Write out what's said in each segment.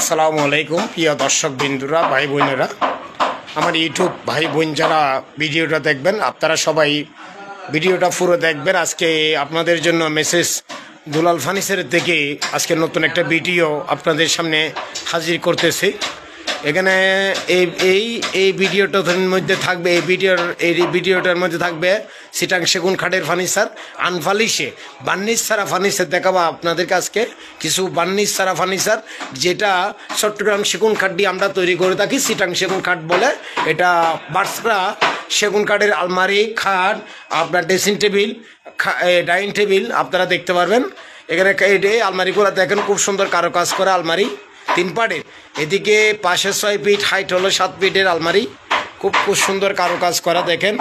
আসসালামু আলাইকুম প্রিয় দর্শক বিন্দুরা ভাই বোনেরা, আমার ইউটিউব ভাই বোন যারা ভিডিওটা দেখবেন আপনারা সবাই ভিডিওটা পুরো দেখবেন। আজকে আপনাদের জন্য মেসেজ দুলাল ফার্নিচারের থেকে আজকে নতুন একটা ভিডিও আপনাদের সামনে হাজির করতেছি। এখানে এই ভিডিওটার মধ্যে থাকবে এই ভিডিওটার মধ্যে থাকবে চিটাং সেগুন কাঠের ফার্নিচার আনফালিশে বার্নিশ ছাড়া ফার্নিচার দেখাবো আপনাদেরকে। আজকে কিছু বার্নিশ ছাড়া ফার্নিচার যেটা চট্টগ্রাম সেগুন কাঠ দিয়ে আমরা তৈরি করে থাকি, চিটাং সেগুন কাঠ বলে। এটা বার্সরা সেগুন কাঠের আলমারি, খাট, আপনার ড্রেসিং টেবিল, ডাইনিং টেবিল আপনারা দেখতে পারবেন। এখানে এই আলমারিগুলো দেখেন, খুব সুন্দর কারুকাজ করা আলমারি, 3 পার্টের। এদিকে পাশে 6 ফিট, হাইট হলো 7 ফিটের আলমারি, খুব সুন্দর কারুকাজ করা। দেখেন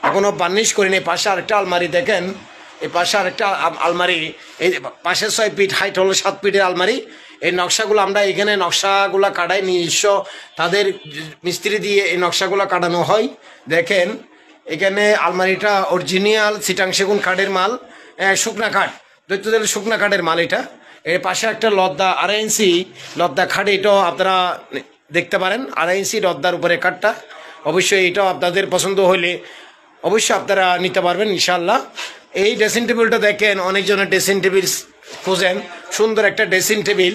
এখনও বার্নিশ করিনি। পাশে আরেকটা আলমারি দেখেন, এই পাশে আরেকটা আলমারি, এই পাশে 6 ফিট, হাইট হলো 7 ফিটের আলমারি। এই নকশাগুলো আমরা এখানে নকশাগুলো কাটাই নিজস্ব, তাদের মিস্ত্রি দিয়ে এই নকশাগুলো কাটানো হয়। দেখেন এখানে আলমারিটা অরিজিনাল চিটাং সেগুন কাঠের মাল, শুকনা কাঠ, দৈত্যদের শুকনা কাঠের মাল এটা। এর পাশে একটা লদ্দা 2.5 ইঞ্চি লদ্দা খাট, এটাও আপনারা দেখতে পারেন। 2.5 ইঞ্চি লদ্দার উপরে কাঠটা, অবশ্যই এটাও আপনাদের পছন্দ হলে অবশ্যই আপনারা নিতে পারবেন ইনশাল্লাহ। এই ড্রেসিং টেবিলটা দেখেন, অনেকজনের ড্রেসিং টেবিল খোঁজেন, সুন্দর একটা ড্রেসিং টেবিল,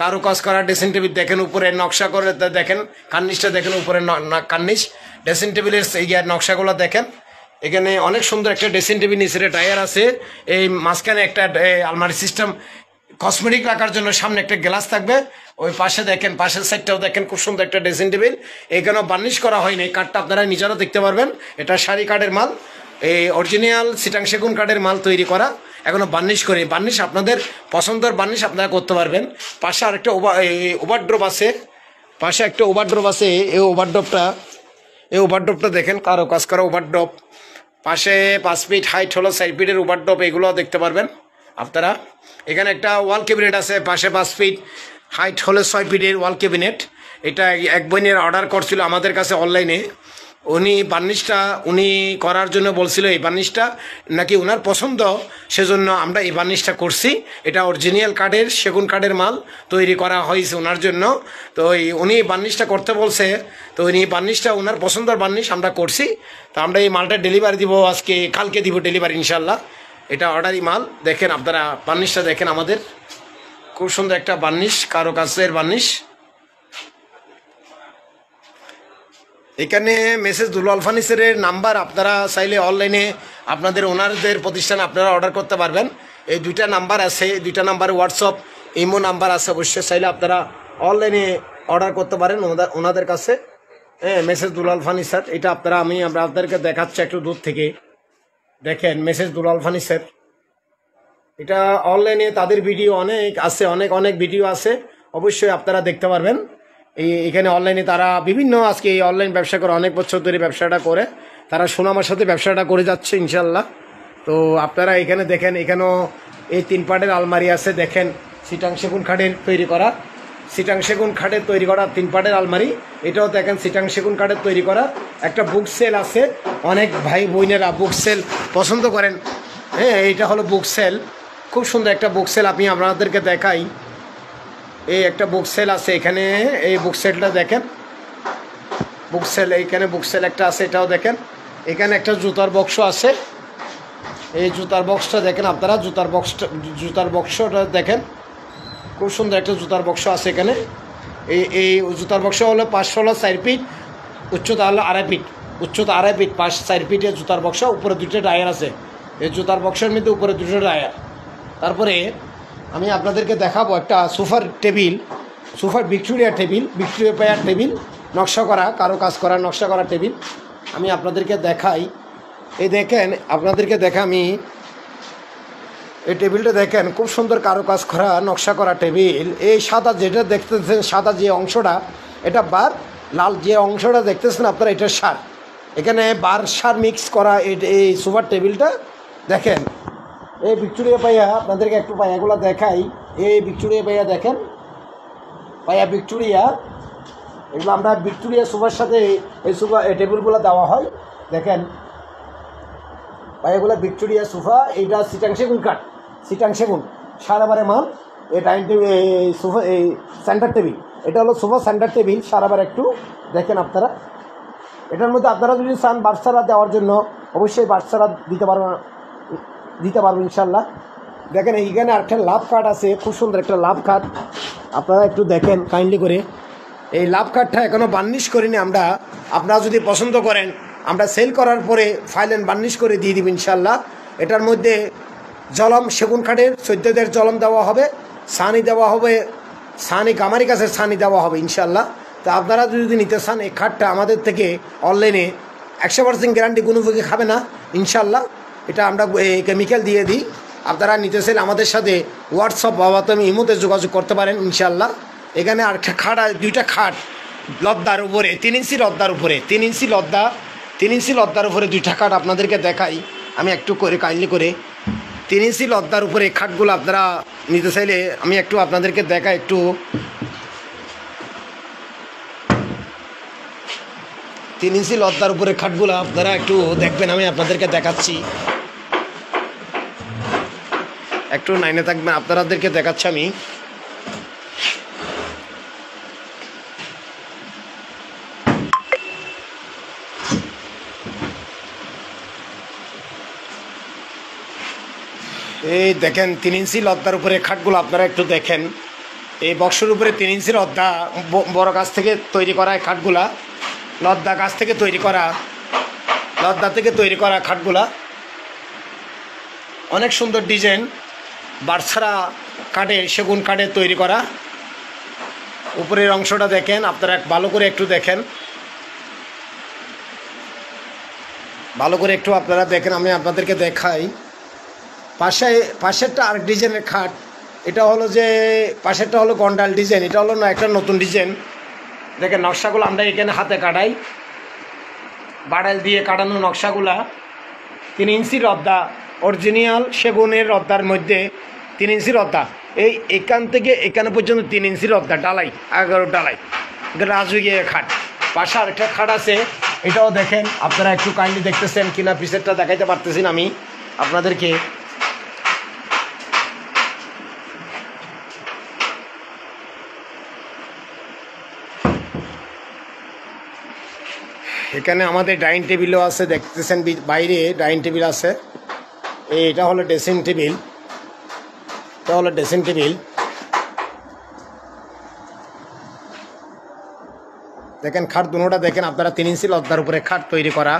কারুকাজ করা ড্রেসিং টেবিল। দেখেন উপরে নকশা করে, দেখেন কার্নিশটা দেখেন, উপরে কার্নিশ ড্রেসিং টেবিলের এই নকশাগুলো দেখেন। এখানে অনেক সুন্দর একটা ড্রেসিং টেবিল, নিচে টায়ার আছে, এই মাঝখানে একটা আলমারি সিস্টেম, কসমেটিক রাখার জন্য সামনে একটা গ্লাস থাকবে। ওই পাশে দেখেন, পাশের সাইডটাও দেখেন, খুব সুন্দর একটা ড্রেসিং টেবিল। এখানেও বার্নিশ করা হয়নি, কাঠটা আপনারা নিজেরা দেখতে পারবেন। এটা শাড়ি কাঠের মাল, এই অরিজিনাল চিটাং সেগুন কাঠের মাল তৈরি করা, এখনও বার্নিশ করি। বার্নিশ আপনাদের পছন্দের বার্নিশ আপনারা করতে পারবেন। পাশে আরেকটা ওভারড্রপ আছে, পাশে একটা ওভারড্রপ আছে। এই ওভারড্রপটা দেখেন, কারো কাজ করা ওভারড্রপ। পাশে 5 ফিট, হাইট হলো 4 ফিটের ওভারড্রপ, এগুলো দেখতে পারবেন আপনারা। এখানে একটা ওয়াল ক্যাবিনেট আছে, পাশে 5 ফিট, হাইট হলো 6 ফিটের ওয়াল ক্যাবিনেট। এটা এক বোনের অর্ডার করছিল আমাদের কাছে অনলাইনে। উনি বার্নিশটা করার জন্য বলছিল, এই বার্নিশটা নাকি ওনার পছন্দ, সেজন্য আমরা এই বার্নিশটা করছি। এটা অরিজিনাল কাঠের সেগুন কাঠের মাল তৈরি করা হয়েছে ওনার জন্য। তো উনি বার্নিশটা করতে বলছে, তো উনি বার্নিশটা ওনার পছন্দের বার্নিশ আমরা করছি। তো আমরা এই মালটা ডেলিভারি দিব আজকে, কালকে দিব ডেলিভারি ইনশাল্লাহ। এটা অর্ডারি মাল। দেখেন আপনারা বার্নিশটা দেখেন, আমাদের খুব সুন্দর একটা বার্নিশ, কারো কাছের বার্নিশ। এখানে মেসেজ দুলাল ফার্নিচারের নাম্বার, আপনারা চাইলে অনলাইনে আপনাদের ওনারদের প্রতিষ্ঠানে আপনারা অর্ডার করতে পারবেন। এই 2টা নাম্বার আছে, 2টা নাম্বারে হোয়াটসঅ্যাপ ইমো নাম্বার আছে, অবশ্যই চাইলে আপনারা অনলাইনে অর্ডার করতে পারেন ওনাদের কাছে। মেসেজ দুলাল ফার্নিচার, এটা আমি আপনাদেরকে দেখাচ্ছি একটু দূর থেকে। দেখেন মেসেজ দুলাল ফার্নিচার, এটা অনলাইনে তাদের ভিডিও অনেক আছে, অনেক ভিডিও আছে, অবশ্যই আপনারা দেখতে পারবেন। এখানে অনলাইনে তারা বিভিন্ন আজকে এই অনলাইন ব্যবসা করে, অনেক বছর ধরে ব্যবসাটা করে তারা সুনামের সাথে ব্যবসাটা করে যাচ্ছে ইনশাল্লাহ। তো আপনারা এখানে দেখেন, এখানেও এই 3 পার্টের আলমারি আছে। দেখেন চিটাং সেগুন কাঠের তৈরি করা, চিটাং সেগুন কাঠের তৈরি করা 3 পার্টের আলমারি। এটাও দেখেন চিটাং সেগুন কাঠের তৈরি করা। একটা বুক সেল আছে, অনেক ভাই বোনেরা বুক সেল পছন্দ করেন। এইটা হলো বুক সেল, খুব সুন্দর একটা বুক সেল, আমি আপনাদেরকে দেখাই। এই একটা বুক সেল আছে এখানে, এই বুক সেলটা দেখেন, বুক সেল, এইখানে বুক সেল একটা আছে, এটাও দেখেন। এখানে একটা জুতার বক্স আছে, এই জুতার বক্সটা দেখেন আপনারা, জুতার বক্সটা দেখেন, খুব সুন্দর একটা জুতার বক্স আছে এখানে। এই জুতার বক্স হলো 5 হলো 4 ফিট, উচ্চতা হলো 2.5 ফিট, উচ্চতা 2.5 ফিট, 4 ফিটের জুতার বক্স, উপরে 2টা টায়ার আছে। এই জুতার বক্সের মধ্যে উপরে 2টা টায়ার। তারপরে আমি আপনাদেরকে দেখাবো একটা সোফার টেবিল, ভিক্টোরিয়া পেয়ার টেবিল, নকশা করা, কারো কাজ করা নকশা করা টেবিল। আমি আপনাদেরকে দেখাই, এই দেখেন আপনাদেরকে আমি এই টেবিলটা দেখেন, খুব সুন্দর কারো কাজ করা নকশা করা টেবিল। এই সাদা যেটা দেখতেছেন, সাদা যে অংশটা, এটা বার, লাল যে অংশটা দেখতেছেন আপনারা, এটা সার। এখানে বার সার মিক্স করা এই সোফার টেবিলটা দেখেন। এই ভিক্টোরিয়া পাইয়া আপনাদেরকে একটু পায়াগুলো দেখাই। এই ভিক্টোরিয়া পাইয়া দেখেন, পাইয়া ভিক্টোরিয়া, এগুলো আমরা ভিক্টোরিয়া সোফার সাথে এই টেবিলগুলো দেওয়া হয়। দেখেন পায়াগুলো ভিক্টোরিয়া সোফা, এইটা চিটাং সেগুন কাঠ, চিটাং সেগুন সারাবারে মাল, এই ডাইনিং টেবিল, এই সোফা, এই সেন্টার টেবিল, এটা হলো সোফা সেন্টার টেবিল। সারাবার একটু দেখেন আপনারা, এটার মধ্যে আপনারা যদি চান বাচ্চারা দেওয়ার জন্য অবশ্যই বাচ্চারা দিতে পারবো ইনশাল্লাহ। দেখেন এইখানে একটা লাভ কার্ড আছে, খুব সুন্দর একটা লাভ কার্ড, আপনারা একটু দেখেন কাইন্ডলি করে। এই লাভ কার্ডটা এখনও বার্নিশ করিনি আমরা, আপনারা যদি পছন্দ করেন আমরা সেল করার পরে ফাইল অ্যান্ড বার্নিশ করে দিয়ে দিব ইনশাল্লাহ। এটার মধ্যে জলম সেগুন কাঠের 14 জলম দেওয়া হবে, সানি দেওয়া হবে, সানি গামারি গাছের সানি দেওয়া হবে ইনশাল্লাহ। তো আপনারা যদি নিতে চান এই খাটটা আমাদের থেকে অনলাইনে 100% গ্যারান্টি, কোনো বুকে খাবে না ইনশাল্লাহ। এটা আমরা কেমিক্যাল দিয়ে দিই। আপনারা নিতে চাইলে আমাদের সাথে হোয়াটসঅ্যাপ বাবাতমি ইমোতে যোগাযোগ করতে পারেন ইনশাল্লাহ। এখানে আর একটা খাট, দুইটা খাট লদ্দার উপরে 3 ইঞ্চি লদ্দার উপরে, 3 ইঞ্চি লদ্দার উপরে দুইটা খাট আপনাদেরকে দেখাই আমি একটু করে কাইন্ডলি করে। 3 ইঞ্চি লদ্দার উপরে খাটগুলো আপনারা নিতে চাইলে আমি একটু আপনাদেরকে দেখাই একটু। 3 ইঞ্চি লদ্দার উপরে খাটগুলো আপনারা একটু দেখবেন, আমি আপনাদেরকে দেখাচ্ছি, একটু লাইনে থাকবেন, আপনাদেরকে দেখাচ্ছি আমি। এই দেখেন 3 ইঞ্চি লদ্দার উপরে খাটগুলো আপনারা একটু দেখেন। এই বক্সের উপরে 3 ইঞ্চি লদ্দা, বড় গাছ থেকে তৈরি করা এই খাটগুলা, লদ্দা গাছ থেকে তৈরি করা, লদ্দা থেকে তৈরি করা খাটগুলা অনেক সুন্দর ডিজাইন, বার্সারা কাঠে, সেগুন কাঠে তৈরি করা। উপরের অংশটা দেখেন আপনারা ভালো করে একটু দেখেন, ভালো করে একটু আপনারা দেখেন, আমি আপনাদেরকে দেখাই। পাশেরটা আরেক ডিজাইনের খাট, এটা হলো যে পাশেরটা হলো গন্ডাল ডিজাইন, এটা হলো না একটা নতুন ডিজাইন। দেখেন নকশাগুলো আমরা এখানে হাতে কাটাই, বাড়াল দিয়ে কাটানো নকশাগুলা। 3 ইঞ্চি রদ্দা, অরিজিনাল সেগুনের রদ্দার মধ্যে 3 ইঞ্চি রদ্দা, এই এখান থেকে এখানে পর্যন্ত 3 ইঞ্চি রদ্দা, ডালাই 11 ডালাই, রাজুগিয়ে খাট। পাশে আরেকটা খাট আছে, এটাও দেখেন আপনারা একটু কাইন্ডলি দেখতেছেন কিনা, পিসেরটা দেখাইতে পারতেছি না আমি আপনাদেরকে। এখানে আমাদের ডাইনিং টেবিলও আছে, দেখতেছেন বাইরে ডাইনিং টেবিল আছে। এটা হলো ড্রেসিং টেবিল, এটা হলো ড্রেসিং টেবিল। দেখেন খাট দুটোটা দেখেন আপনারা, 3 ইঞ্চি লদ্দার উপরে খাট তৈরি করা।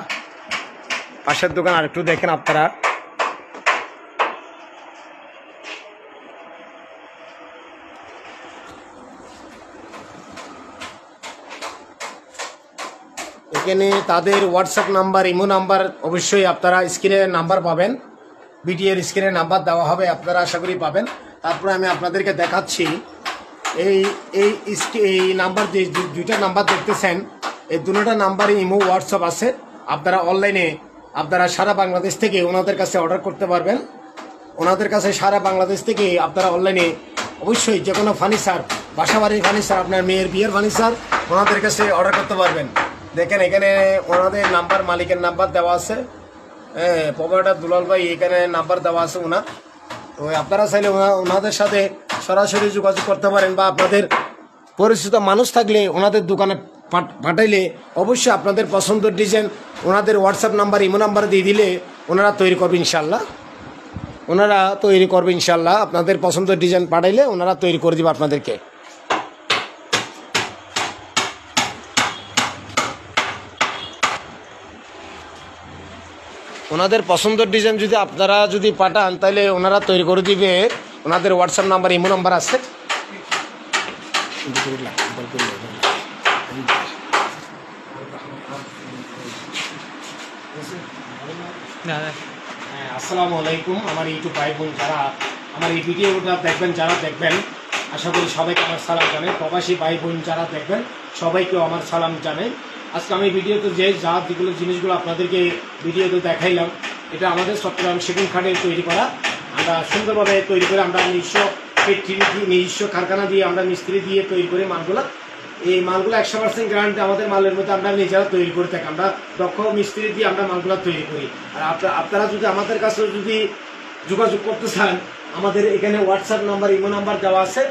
পাশের দোকান আর একটু দেখেন আপনারা, এখানে তাদের হোয়াটসঅ্যাপ নাম্বার, ইমো নাম্বার অবশ্যই আপনারা স্ক্রিনে নাম্বার পাবেন, ভিডিওর স্ক্রিনে নাম্বার দেওয়া হবে, আপনারা আশা করি পাবেন। তারপরে আমি আপনাদেরকে দেখাচ্ছি এই এই এই নাম্বার, যে দুইটা নাম্বার দেখতেছেন, এই দুটোটা নাম্বারে ইমো হোয়াটসঅ্যাপ আছে। আপনারা অনলাইনে আপনারা সারা বাংলাদেশ থেকে ওনাদের কাছে অর্ডার করতে পারবেন। ওনাদের কাছে সারা বাংলাদেশ থেকে আপনারা অনলাইনে অবশ্যই যে কোনো ফার্নিচার, বাসাবাড়ির ফার্নিচার, আপনার মেয়ের বিয়ের ফার্নিচার ওনাদের কাছে অর্ডার করতে পারবেন। দেখেন এখানে ওনাদের নাম্বার, মালিকের নাম্বার দেওয়া আছে, প্রোভাইডার দুলাল ভাই এখানে নাম্বার দেওয়া আছে ওনার। তো আপনারা চাইলে ওনাদের সাথে সরাসরি যোগাযোগ করতে পারেন, বা আপনাদের পরিচিত মানুষ থাকলে ওনাদের দোকানে পাঠাইলে অবশ্যই আপনাদের পছন্দের ডিজাইন ওনাদের হোয়াটসঅ্যাপ নাম্বার, ইমো নাম্বার দিয়ে দিলে ওনারা তৈরি করবে ইনশাল্লাহ। ওনারা তৈরি করবে ইনশাল্লাহ, আপনাদের পছন্দের ডিজাইন পাঠাইলে ওনারা তৈরি করে দেবে আপনাদেরকে। ওনাদের পছন্দের ডিজাইন যদি আপনারা যদি পাঠান তাহলে ওনারা তৈরি করে দিবে। ওনাদের হোয়াটসঅ্যাপ নাম্বার, ইমো নাম্বার আছে। আসসালামু আলাইকুম। আমার ইউটিউব ভাই বোন যারা আমার এই ভিডিওটা দেখবেন, যারা দেখবেন, আশা করি সবাইকে আমার সালাম জানাই। প্রবাসী ভাই বোন যারা দেখবেন সবাইকেও আমার সালাম জানাই। আজকে আমি ভিডিওতে যেগুলো জিনিসগুলো আপনাদেরকে ভিডিওতে দেখাইলাম, এটা আমাদের চট্টগ্রাম সেগুন কাঠে তৈরি করা। আমরা সুন্দরভাবে তৈরি করে আমরা নিজস্ব কারখানা দিয়ে, আমরা মিস্ত্রি দিয়ে তৈরি করি মালগুলো। এই মালগুলো 100% গ্যারান্টি আমাদের মালের মধ্যে আমরা নিজেরা তৈরি করে থাকি। আমরা দক্ষ মিস্ত্রি দিয়ে আমরা মালগুলো তৈরি করি। আর আপনারা যদি আমাদের কাছে যদি যোগাযোগ করতে চান, আমাদের এখানে হোয়াটসঅ্যাপ নাম্বার, ইমো নাম্বার দেওয়া আছে।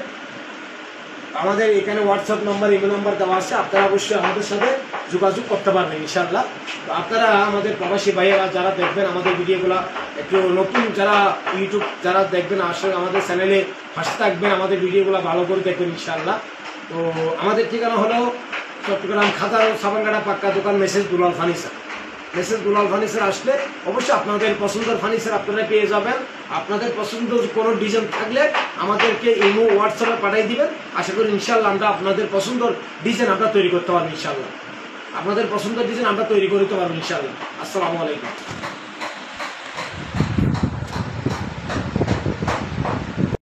আমাদের এখানে হোয়াটসঅ্যাপ নাম্বার, ইমো নাম্বার দেওয়া আছে। আপনারা অবশ্যই আমাদের সাথে যোগাযোগ করতে পারবেন ইনশাআল্লাহ। তো আপনারা আমাদের প্রবাসী ভাইয়েরা যারা দেখবেন আমাদের ভিডিওগুলো, একটু নতুন যারা ইউটিউব যারা দেখবেন, আসলে আমাদের চ্যানেলে পাশে থাকবেন, আমাদের ভিডিওগুলো ভালো করে দেখবেন ইনশাআল্লাহ। তো আমাদের ঠিকানা হলো চট্টগ্রাম খাতার সাবানগাড়া পাক্কা দোকান, মেসেজ দুলাল ফার্নিচার। মেসেজ দুলাল ফার্নিচার আসলে অবশ্যই আপনাদের পছন্দের ফার্নিচার আপনারা পেয়ে যাবেন। আপনাদের পছন্দের কোনো ডিজাইন থাকলে আমাদেরকে ইমো হোয়াটসঅ্যাপে পাঠিয়ে দিবেন। আশা করি ইনশাআল্লাহ আমরা আপনাদের পছন্দের ডিজাইন আমরা তৈরি করতে পারবো ইনশাআল্লাহ। আপনাদের পছন্দের ডিজাইন আমরা তৈরি করতে পারবো ইনশাআল্লাহ। আসসালামু আলাইকুম।